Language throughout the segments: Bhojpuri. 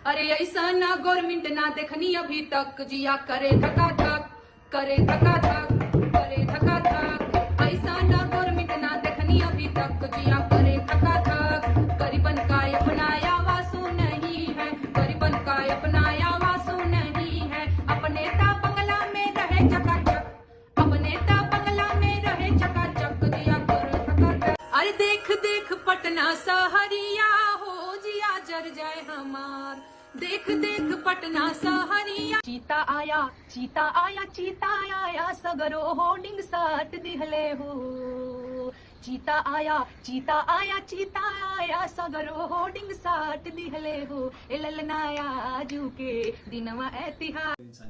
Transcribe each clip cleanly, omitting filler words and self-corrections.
अरे ऐसा ना गवर्नमेंट ना देखनी अभी तक, जिया करे धका धक, करे धका धक, करे धका धक। ऐसा ना गवर्नमेंट ना देखनी अभी तक, जिया करे धका धक। गरीबन का अपनाया वासु नहीं है, गरीबन का अपनाया वासु नहीं है। अपने ता बंगला में रहे चकाचक, अपने ता बंगला में रहे चकाचक, जिया करे धका धक। अरे देख देख पटना सहरिया हो, जिया जर जाए हमार। देख देख पटना सहरिया। चीता आया चीता आया चीता आया, सगरो होर्डिंग साट दिहले हो। चीता आया चीता आया चीता आया, सगरो होर्डिंग साट दिहले हो। ए ललनाया आजू के दिनवा ऐतिहास।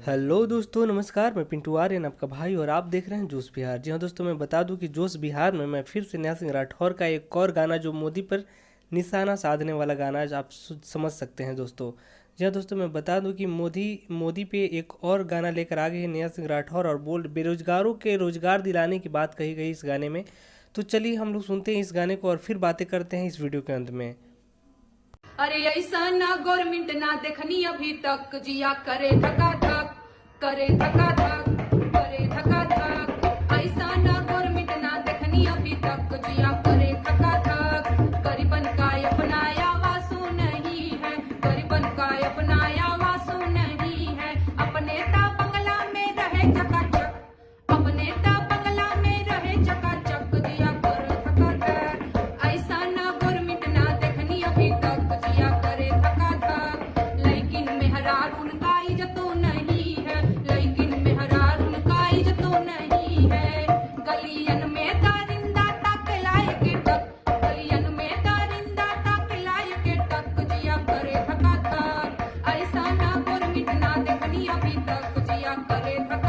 हेलो दोस्तों, नमस्कार। मैं पिंटू आर्यन, आपका भाई, और आप देख रहे हैं जोश बिहार। जी हाँ दोस्तों, मैं बता दूं कि जोश बिहार में मैं फिर से नया सिंह राठौर का एक और गाना, जो मोदी पर निशाना साधने वाला गाना है, आप समझ सकते हैं दोस्तों। जी हाँ दोस्तों, मैं बता दूं कि मोदी पे एक और गाना लेकर आ गए हैं नया सिंह राठौर, और बेरोजगारों के रोजगार दिलाने की बात कही गई इस गाने में। तो चलिए हम लोग सुनते हैं इस गाने को और फिर बातें करते हैं इस वीडियो के अंत में। अरे ऐसा ना गवर्नमेंट ना देखनी अभी तक, जिया करे धका धक, करे धका धक, करे धका धक। ऐसा ना गवर्नमेंट ना देखनी अभी तक, जिया करे धका धक। गरीबन का अपनाया वासु नहीं है, गरीबन का अपनाया वासु नहीं है। अपने ता बंगला में रहे चकाचक, अपने ता बंगला में रहे चकाचक, जिया करे धका धक। ऐसा ना गवर्नमेंट ना देखनी अभी तक, जिया करे धका धक। लेकिन मेहरार उनका इज्जतो नहीं है, लेकिन मेहरार उनका इज्जतो नहीं है। गलियन में दारिंदा तक लाए के टक, गलियन में दारिंदा तक लाए के टक, जिया करे धका धक। ऐसा ना गवर्नमेंट ना देखनी अभी तक, जिया करे धका